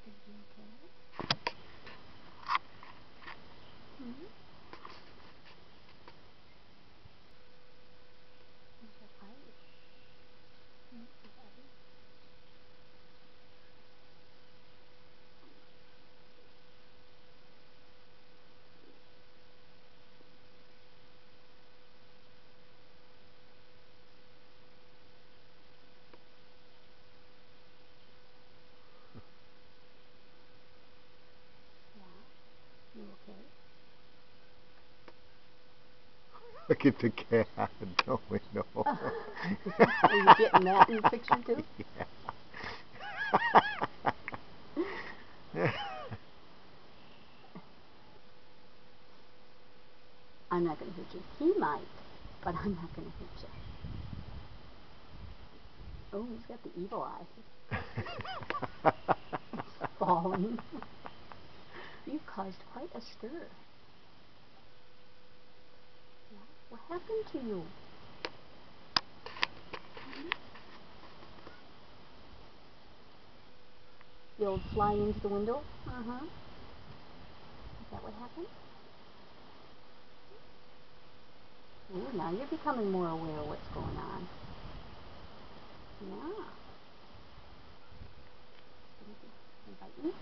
gonna be okay? Hmm? Is your eyes? Hmm? Is that it? Yeah? You okay? Look at the cat in the window. Are you getting that in the picture too? Yeah. I'm not going to hurt you. He might, but I'm not going to hurt you. Oh, he's got the evil eye. It's falling. You've caused quite a stir. Yeah? What happened to you? The old fly into the window? Uh-huh. Is that what happened? Ooh, now you're becoming more aware of what's going on. Yeah. Invite me?